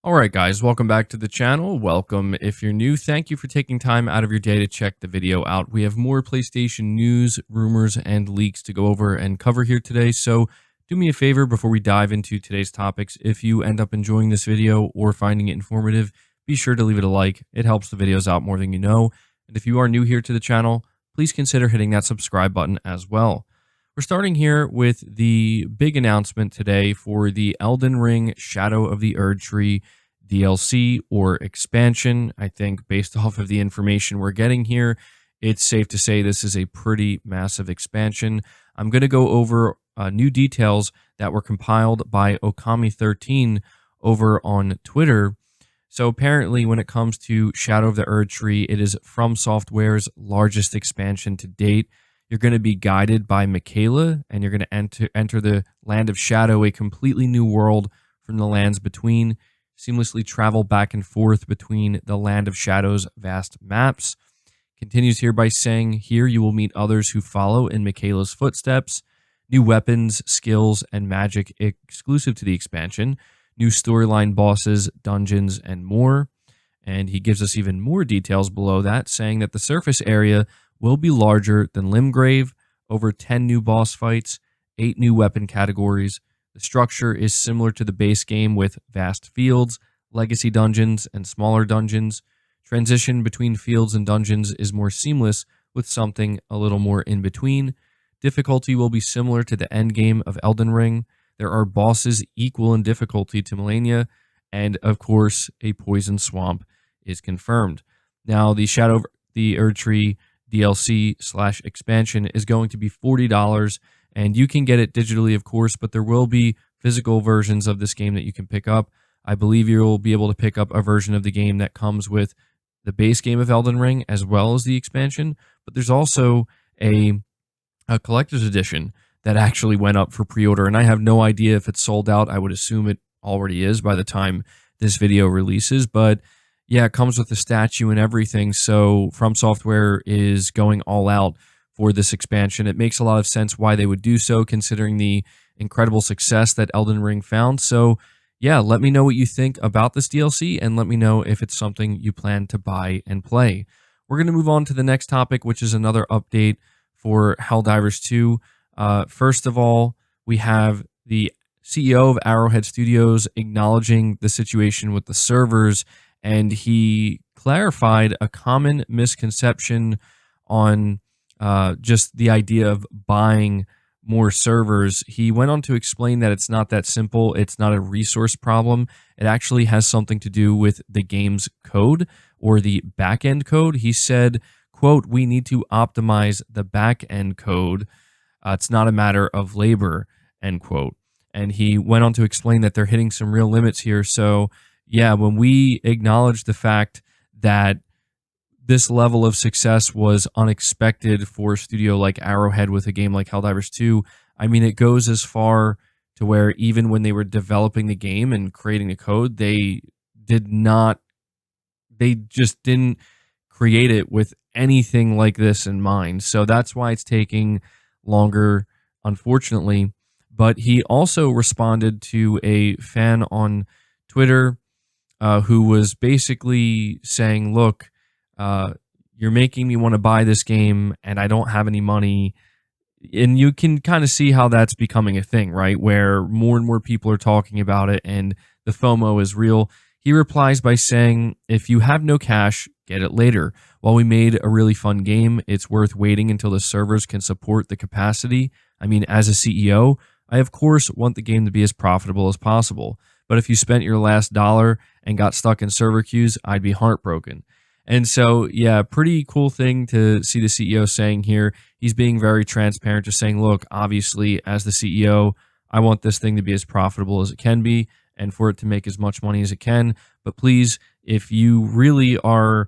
All right, guys, welcome back to the channel. Welcome if you're new. Thank you for taking time out of your day to check the video out. We have more PlayStation news, rumors, and leaks to go over and cover here today. So do me a favor before we dive into today's topics. If you end up enjoying this video or finding it informative, be sure to leave it a like. It helps the videos out more than you know. And if you are new here to the channel, please consider hitting that subscribe button as well. We're starting here with the big announcement today for the Elden Ring Shadow of the Erdtree DLC or expansion. I think based off of the information we're getting here, it's safe to say this is a pretty massive expansion. I'm going to go over new details that were compiled by Okami13 over on Twitter. So apparently when it comes to Shadow of the Erdtree, it is From Software's largest expansion to date. You're going to be guided by Michaela, and you're going to enter the Land of Shadow, a completely new world from the lands between. Seamlessly travel back and forth between the Land of Shadow's vast maps. Continues here by saying, here you will meet others who follow in Michaela's footsteps. New weapons, skills, and magic exclusive to the expansion. New storyline bosses, dungeons, and more. And he gives us even more details below that, saying that the surface area will be larger than Limgrave, over 10 new boss fights, 8 new weapon categories. The structure is similar to the base game with vast fields, legacy dungeons, and smaller dungeons. Transition between fields and dungeons is more seamless with something a little more in between. Difficulty will be similar to the endgame of Elden Ring. There are bosses equal in difficulty to Melania, and of course, a poison swamp is confirmed. Now, the Shadow of the Erdtree DLC/expansion is going to be $40, and you can get it digitally, of course, but there will be physical versions of this game that you can pick up. I believe you'll be able to pick up a version of the game that comes with the base game of Elden Ring as well as the expansion, but there's also a collector's edition that actually went up for pre-order, and I have no idea if it's sold out. I would assume it already is by the time this video releases, but yeah, it comes with the statue and everything, so From Software is going all out for this expansion. It makes a lot of sense why they would do so, considering the incredible success that Elden Ring found. So yeah, let me know what you think about this DLC, and let me know if it's something you plan to buy and play. We're going to move on to the next topic, which is another update for Helldivers 2. First of all, we have the CEO of Arrowhead Studios acknowledging the situation with the servers, and he clarified a common misconception on just the idea of buying more servers. He went on to explain that it's not that simple. It's not a resource problem. It actually has something to do with the game's code or the back-end code. He said, quote, "We need to optimize the back-end code. It's not a matter of labor," end quote. And he went on to explain that they're hitting some real limits here. So yeah, when we acknowledge the fact that this level of success was unexpected for a studio like Arrowhead with a game like Helldivers 2, I mean, it goes as far to where even when they were developing the game and creating the code, they just didn't create it with anything like this in mind. So that's why it's taking longer, unfortunately. But he also responded to a fan on Twitter who was basically saying, look, you're making me want to buy this game and I don't have any money. And you can kind of see how that's becoming a thing, right? Where more and more people are talking about it and the FOMO is real. He replies by saying, if you have no cash, get it later. While we made a really fun game, it's worth waiting until the servers can support the capacity. I mean, as a CEO, I of course want the game to be as profitable as possible. But if you spent your last dollar and got stuck in server queues, I'd be heartbroken. And so, yeah, pretty cool thing to see the CEO saying here. He's being very transparent, just saying, look, obviously, as the CEO, I want this thing to be as profitable as it can be and for it to make as much money as it can. But please, if you really are,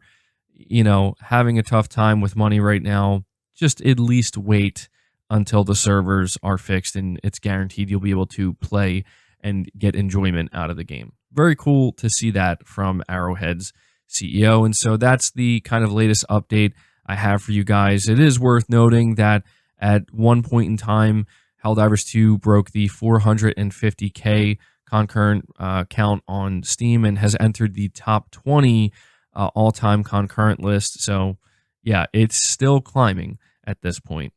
having a tough time with money right now, just at least wait until the servers are fixed and it's guaranteed you'll be able to play and get enjoyment out of the game. Very cool to see that from Arrowhead's CEO. And so that's the kind of latest update I have for you guys. It is worth noting that at one point in time, Helldivers 2 broke the 450K concurrent count on Steam and has entered the top 20 all-time concurrent list. So yeah, it's still climbing at this point.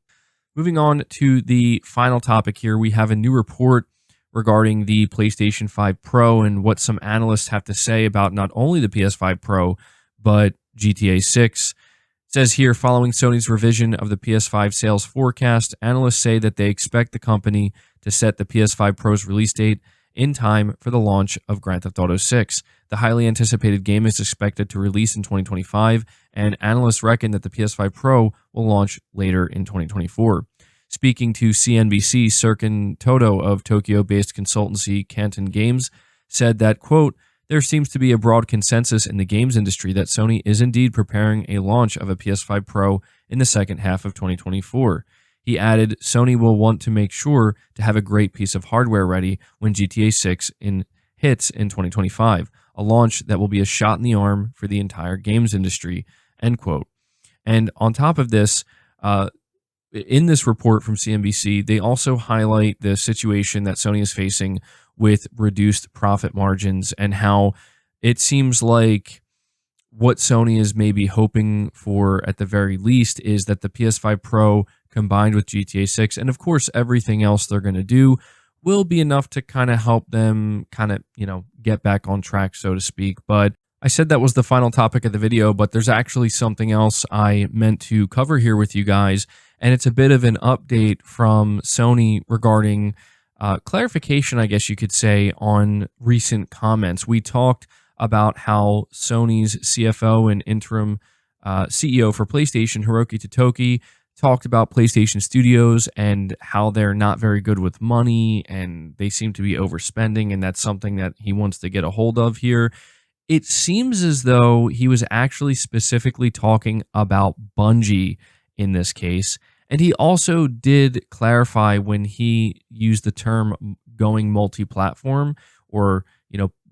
Moving on to the final topic here, we have a new report regarding the PlayStation 5 Pro and what some analysts have to say about not only the PS5 Pro, but GTA 6. It says here, following Sony's revision of the PS5 sales forecast, analysts say that they expect the company to set the PS5 Pro's release date in time for the launch of Grand Theft Auto 6. The highly anticipated game is expected to release in 2025, and analysts reckon that the PS5 Pro will launch later in 2024. Speaking to CNBC, Serkan Toto of Tokyo-based consultancy Canton Games said that, quote, there seems to be a broad consensus in the games industry that Sony is indeed preparing a launch of a PS5 Pro in the second half of 2024. He added, Sony will want to make sure to have a great piece of hardware ready when GTA 6 hits in 2025, a launch that will be a shot in the arm for the entire games industry, end quote. And on top of this, in this report from CNBC, they also highlight the situation that Sony is facing with reduced profit margins and how it seems like what Sony is maybe hoping for at the very least is that the PS5 Pro combined with GTA 6 and of course everything else they're going to do will be enough to kind of help them get back on track, so to speak. But I said that was the final topic of the video, but there's actually something else I meant to cover here with you guys, and it's a bit of an update from Sony regarding clarification, I guess you could say, on recent comments. We talked about how Sony's CFO and interim CEO for PlayStation, Hiroki Totoki, talked about PlayStation Studios and how they're not very good with money and they seem to be overspending, and that's something that he wants to get a hold of here. It seems as though he was actually specifically talking about Bungie in this case. And he also did clarify when he used the term going multi-platform or,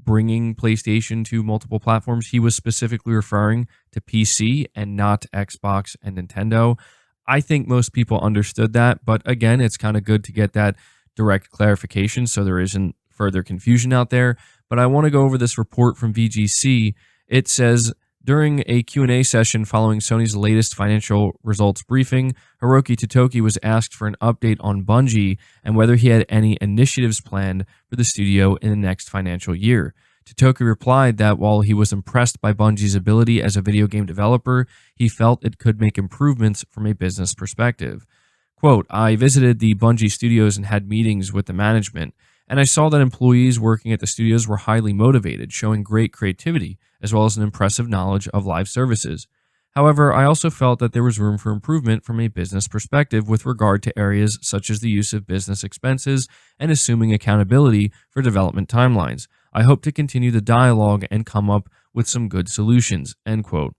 bringing PlayStation to multiple platforms, he was specifically referring to PC and not Xbox and Nintendo. I think most people understood that, but again, it's kind of good to get that direct clarification so there isn't further confusion out there. But I want to go over this report from VGC. It says, during a Q&A session following Sony's latest financial results briefing, Hiroki Totoki was asked for an update on Bungie and whether he had any initiatives planned for the studio in the next financial year. Totoki replied that while he was impressed by Bungie's ability as a video game developer, he felt it could make improvements from a business perspective. Quote, I visited the Bungie studios and had meetings with the management, and I saw that employees working at the studios were highly motivated, showing great creativity, as well as an impressive knowledge of live services. However, I also felt that there was room for improvement from a business perspective with regard to areas such as the use of business expenses and assuming accountability for development timelines. I hope to continue the dialogue and come up with some good solutions, end quote.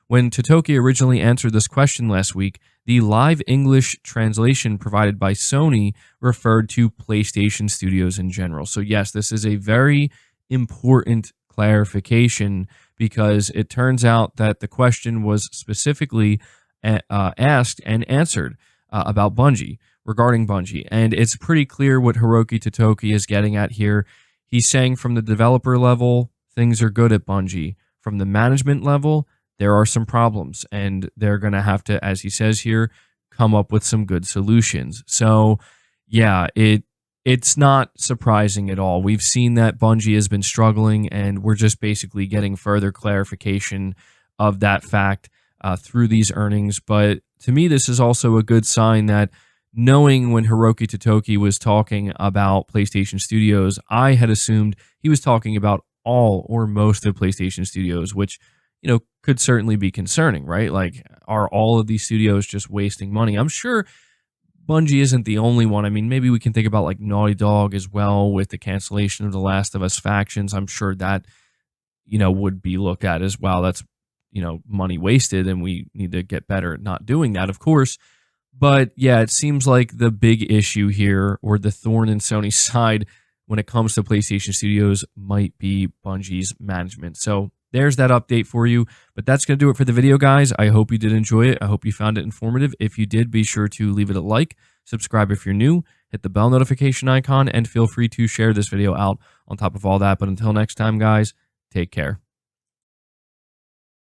When Totoki originally answered this question last week, the live English translation provided by Sony referred to PlayStation Studios in general. So yes, this is a very important clarification because it turns out that the question was specifically asked and answered about Bungie, regarding Bungie. And it's pretty clear what Hiroki Totoki is getting at here. He's saying from the developer level, things are good at Bungie. From the management level, there are some problems, and they're going to have to, as he says here, come up with some good solutions. So, yeah, it's not surprising at all. We've seen that Bungie has been struggling, and we're just basically getting further clarification of that fact through these earnings. But to me, this is also a good sign that knowing when Hiroki Totoki was talking about PlayStation Studios, I had assumed he was talking about all or most of PlayStation Studios, which could certainly be concerning, right? Like, are all of these studios just wasting money? I'm sure Bungie isn't the only one. I mean, maybe we can think about like Naughty Dog as well with the cancellation of The Last of Us factions. I'm sure that, would be looked at as well. That's, money wasted, and we need to get better at not doing that, of course. But yeah, it seems like the big issue here, or the thorn in Sony's side when it comes to PlayStation Studios, might be Bungie's management. So there's that update for you. But that's going to do it for the video, guys. I hope you did enjoy it. I hope you found it informative. If you did, be sure to leave it a like, subscribe if you're new, hit the bell notification icon, and feel free to share this video out on top of all that. But until next time, guys, take care.